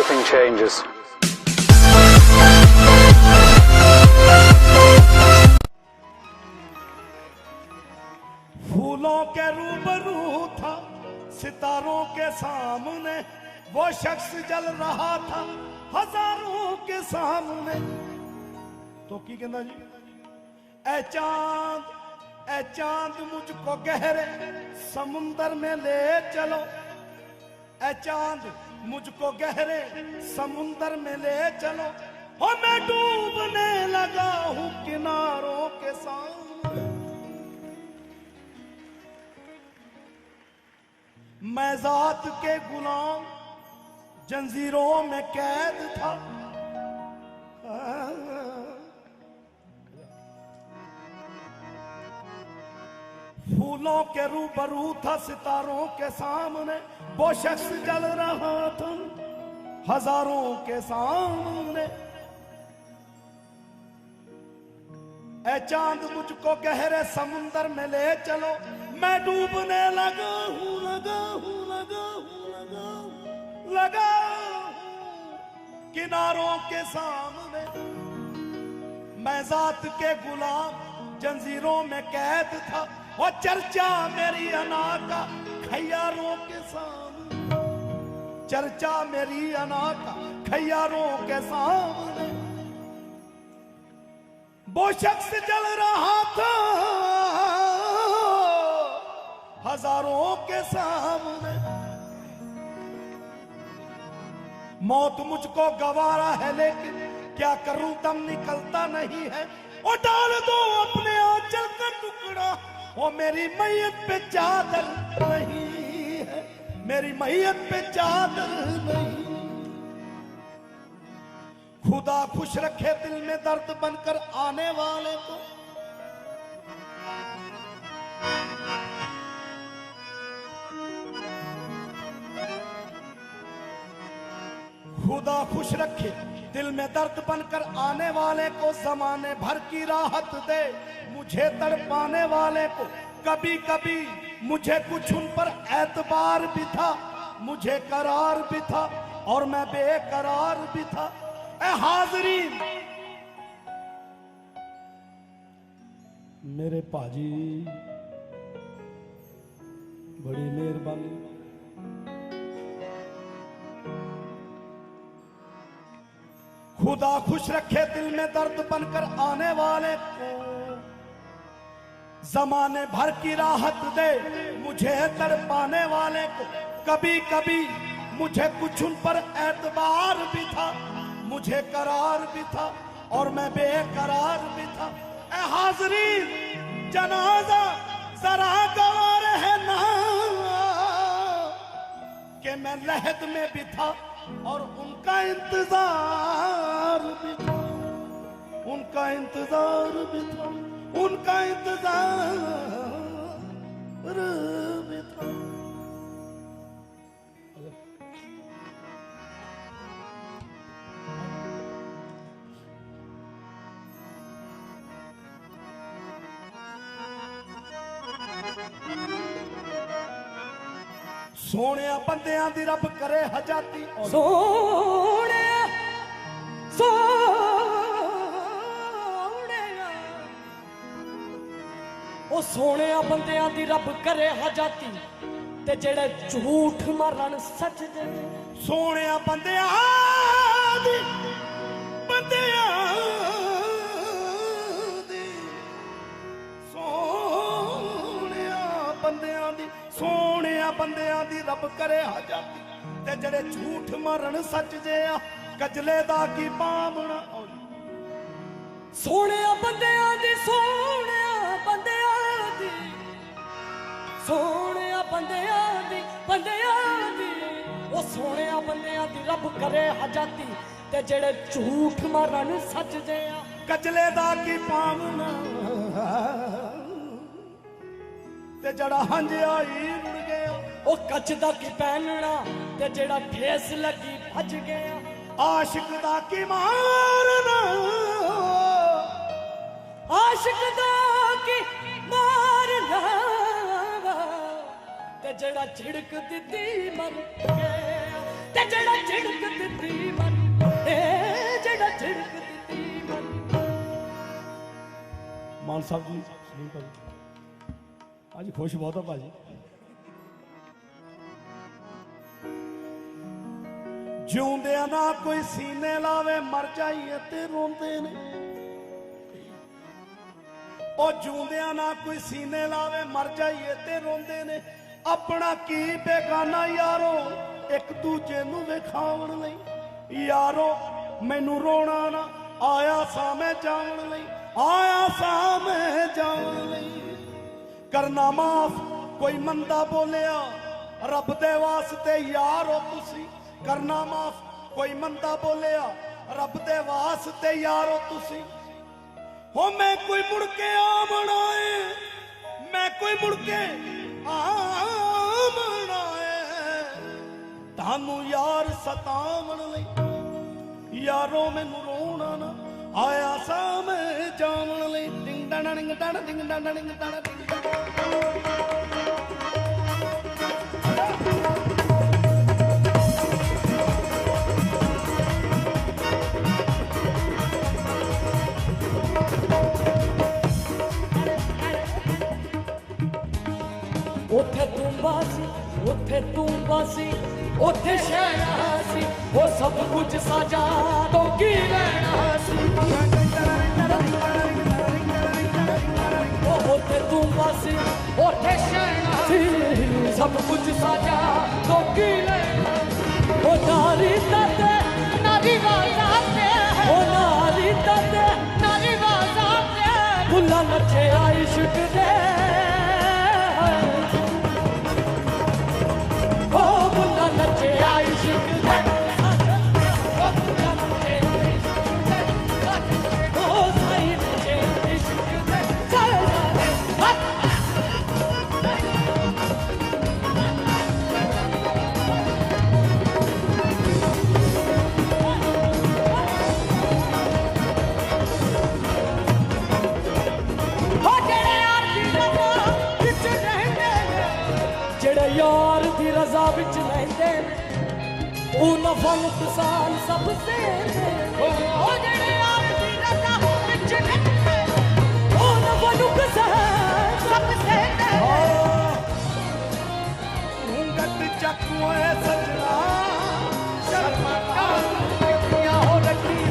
everything changes. फूलों के रूबरू था सितारों के सामने, वो शख्स जल रहा था हजारों के सामने। तो की कहना जी, ए चांद मुझको गहरे समुंदर में ले चलो, ए चांद मुझको गहरे समुंदर में ले चलो, हो मैं डूबने लगा हूं किनारों के सामने। मैं जात के गुलाम जंजीरों में कैद था, फूलों के रूबरू था सितारों के सामने, वो शख्स जल रहा था हजारों के सामने। ए चांद मुझको गहरे समुंदर में ले चलो, मैं डूबने लगा हूं किनारों के सामने। मैं जात के गुलाम जंजीरों में कैद था, वो चर्चा मेरी अना का खैयारों के सामने, चर्चा मेरी अना का खैयारों के सामने। वो शख्स जल रहा था हजारों के सामने। मौत मुझको गवारा है लेकिन क्या करूं दम निकलता नहीं है, और डाल दो अपने आंचल का टुकड़ा, वो मेरी मैयत पे चादर नहीं है, मेरी मैयत पे चादर नहीं। खुदा खुश रखे दिल में दर्द बनकर आने वाले को, खुदा खुश रखे दिल में दर्द बनकर आने वाले को, जमाने भर की राहत दे मुझे तड़पाने वाले को। कभी कभी मुझे कुछ उन पर एतबार भी था, मुझे करार भी था और मैं बेकरार भी था। ए हाज़रीन, मेरे पाजी बड़ी मेहरबानी। खुदा खुश रखे दिल में दर्द बनकर आने वाले को, जमाने भर की राहत दे मुझे तड़पाने वाले को। कभी कभी मुझे कुछ उन पर एतबार भी था, मुझे करार भी था और मैं बेकरार भी था। ए हाज़रीन, जनाजा जरा गवार है ना कि मैं लहद में भी था और उनका इंतजार भी था, उनका इंतजार भी था, उनका इंतजार भी था। सोने बंदियां दी रब करे हजाती, सोने ओ सोने बंदियां दी रब करे हजाती, ते जेड़े झूठ मारन सच दे। सोने बंदियां दी बंदियां दी रब करे हजाती, ते जड़े झूठ मरण सच जे आ कजले दा की पावना। सोने बंदियां दी सोने बंदियां दी सोने बंदियां दी ओ सोने बंदियां दी रब करे हजाती, ते जड़े झूठ मरण सच जे आ कजले दा की पावना। ते जड़ा हंज आई रुड़ गया, ओ कच दा की पहनना, ते जेड़ा ठेस लगी भज गया। आशिक दा की मारना, आशिक दा की मारना, ते जड़ा झिड़क दिती मर गया, ते जड़ा झिड़क दिती ਮਾਨ ਸਾਹਿਬ ਜੀ, ਸਲੀਮ ਭਾਜੀ, ਅੱਜ ਖੁਸ਼ ਬਹੁਤ ਆ ਭਾਜੀ। ਜਿਉਂਦਿਆਂ ਨਾ ਕੋਈ ਸੀਨੇ ਲਾਵੇ, ਮਰ ਜਾਈਏ ਤੇ ਰੋਂਦੇ ਨੇ। ਉਹ ਜਿਉਂਦਿਆਂ ਨਾ ਕੋਈ ਸੀਨੇ ਲਾਵੇ, ਮਰ ਜਾਈਏ ਤੇ ਰੋਂਦੇ ਨੇ। ਆਪਣਾ ਕੀ ਬੇਗਾਨਾ ਯਾਰੋ, ਇੱਕ ਦੂਜੇ ਨੂੰ ਵਿਖਾਉਣ ਲਈ। ਯਾਰੋ ਮੈਨੂੰ ਰੋਣਾ ਨਾ ਆਇਆ ਸਾਂ ਮੈਂ ਜਾਣ ਲਈ, ਆਇਆ ਸਾਂ ਮੈਂ ਜਾਣ ਲਈ। ਕਰਨਾ ਮਾਫ ਕੋਈ ਮੰਦਾ ਬੋਲਿਆ, ਰੱਬ ਦੇ ਵਾਸਤੇ ਯਾਰੋ ਤੁਸੀਂ ਕਰਨਾ ਮਾਫ। ਕੋਈ ਮੰਦਾ ਬੋਲਿਆ, ਰੱਬ ਦੇ ਵਾਸਤੇ ਯਾਰੋ ਤੁਸੀਂ। ਹੋ ਮੈਂ ਕੋਈ ਮੁੜ ਕੇ ਆਵਣਾ ਏ, ਮੈਂ ਕੋਈ ਮੁੜ ਕੇ ਆਵਣਾ ਏ, ਤੁਹਾਨੂੰ ਯਾਰ ਸਤਾਵਣ ਲਈ। ਯਾਰੋ ਮੈਨੂੰ ਰੋਣਾ ਨਾ ਆਇਆ ਸਾਂ ਮੈਂ ਜਾਵਣ ਲਈ। ਡਿੰਗ ਡਾਣਾ ਡਿੰਗ ਡਾਣਾ ਡਿੰਗ ਡਾਣਾ ਡਿੰਗ ਡਾਣਾ ਡਿੰਗ ਡਾਣਾ। ਉੱਥੇ ਤੂੰ ਬਾਸੀ, ਉੱਥੇ ਤੂੰ ਬਾਸੀ, ਉੱਥੇ ਸ਼ਹਿਰਾ ਸੀ। ਉਹ ਸਭ ਕੁਝ ਸਾਜਾ ਤੋਂ ਕੀ ਲੈਣਾ ਸੀ। ਉਹ ਉੱਥੇ ਤੂੰ ਬਾਸੀ, ਉੱਥੇ ਸ਼ਹਿਰਾ ਸੀ। ਸਭ ਕੁਝ ਸਾਜਾ ਤੋਂ ਕੀ ਲੈਣਾ। ਉਹ ਨਾਰੀ ਤੱਤੇ ਨਾਰੀ ਵਾਜ਼ਾਤੇ, ਉਹ ਨਾਰੀ ਤੱਤੇ ਨਾਰੀ ਵਾਜ਼ਾਤੇ। ਭੁੱਲਾ ਨੱਚੇ ਇਸ਼ਕ ਦੇ, यार दी रजा विच लैंदे ओ नफा नुकसान सब से। ओ जेड़े यार दी रजा विच लैंदे ओ नफा नुकसान सब से। घूंघट चकुए सजना शर्मा का क्या हो रखी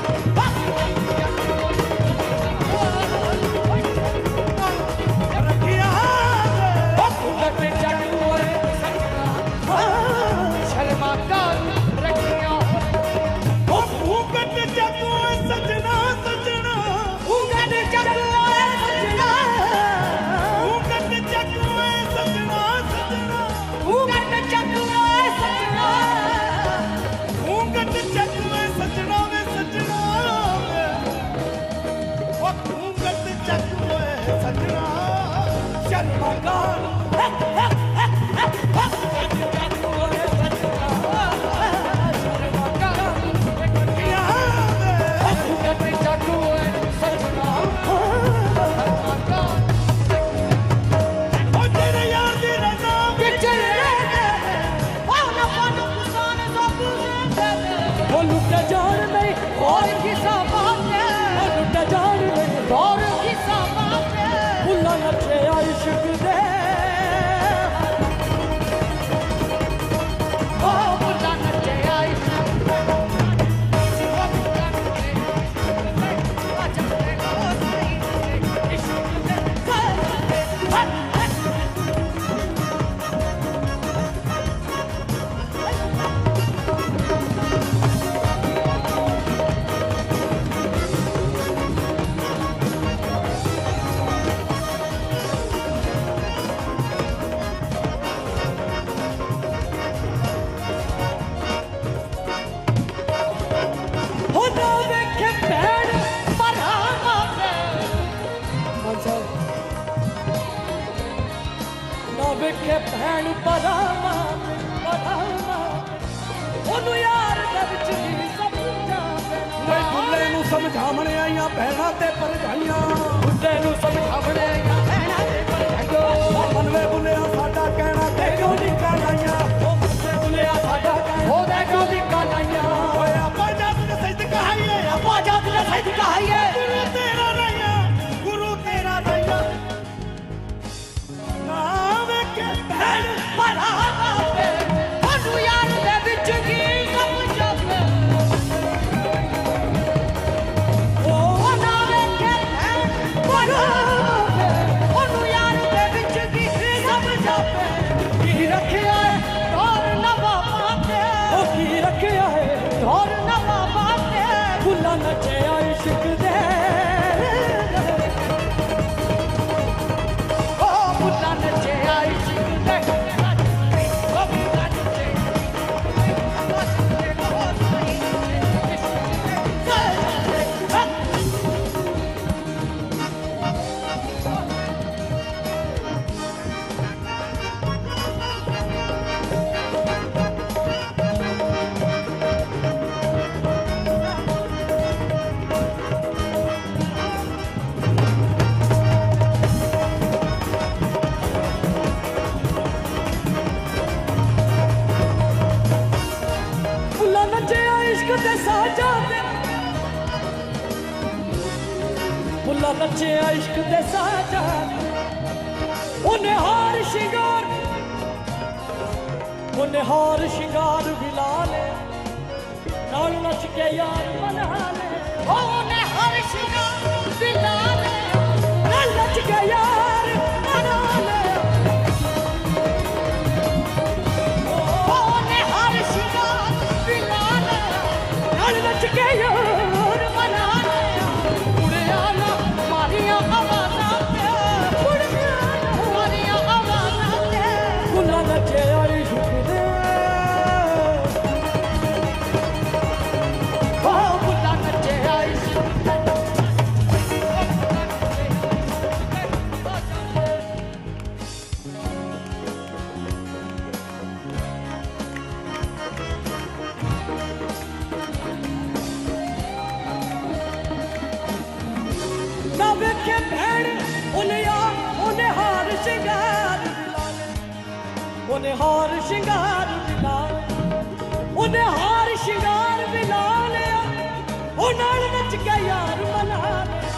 ਵੇਖੇ ਭੈਣ ਪਰਾਵਾਂ ਪਰਾਵਾਂ। ਉਹਨੂੰ ਯਾਰ ਦੇ ਵਿੱਚ ਵੀ ਸਮਝਾਵੇ। ਮੈਂ ਦੁੱਲੇ ਨੂੰ ਸਮਝਾਵਣ ਆਈਆਂ ਭੈਣਾਂ ਤੇ ਭਰਜਾਈਆਂ। ਦੁੱਲੇ ਨੂੰ ਸਮਝਾਵਣ ਆਈਆਂ ਭੈਣਾਂ ਤੇ ਭਰਜਾਈਆਂ। ਮਨਵੇ ਬੁਲਿਆ ਸਾਡਾ ਕਹਿਣਾ ਤੇ ਕਿਉਂ ਨਹੀਂ ਕਾਲਾਈਆਂ। ਉਹ ਮਨਵੇ ਬੁਲਿਆ ਸਾਡਾ ਕਹਿਣਾ ਉਹਦੇ ਕਿਉਂ ਨਹੀਂ ਕਾਲਾਈਆਂ। ਓਏ ਆਪਾਂ ਜੱਟ ਦੇ ਸਹਿਤ ਕਹਾਈਏ, ਆਪਾਂ ਜੱਟ ਦੇ ਸਹਿਤ ਕਹਾਈਏ। ਗੁਰੂ ਤੇਰਾ ਰਹੀਆਂ, ਗੁਰੂ ਤੇਰਾ ਰਹੀਆਂ। बुला नचे इश्क दे साजा उन्हें हार शिंगार विला ले नाल नच के यार मना ले उन्हें हार शिंगार विला ले नाल नच के यार मना ले उन्हें हार शिंगार विला ले नाल नच के यार मना ले उड़े आना मारिया आवाज़ां ते उड़े आना मारिया आवाज़ां ते बुला नचे इश्क दे उन्हें हार शिंगार विला उन्हें हार शिंगार विला लिया ओ नाल नच के यार मना लिया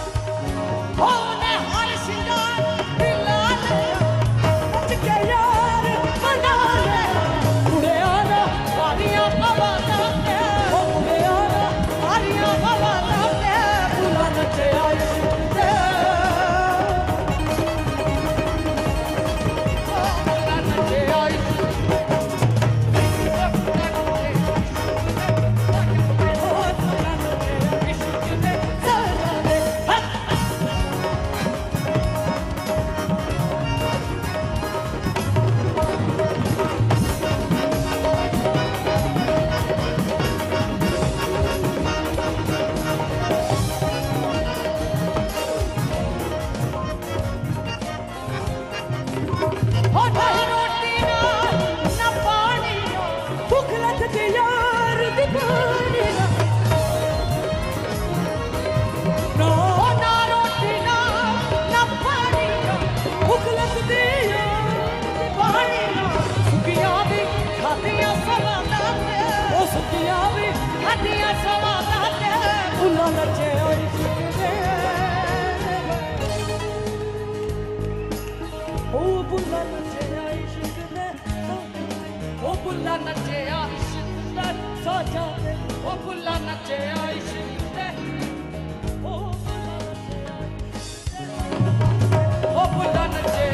उन्हें हार शिंगार विला लिया नच के यार मना लिया उड़े आना मारिया आवाज़ां ते उड़े आना मारिया आवाज़ां ते बुला नचे इश्क दे बुला नचे बुला नचे इश्क दे साजा दे ओ बुला नचे इश्क दे ओ बुला नचे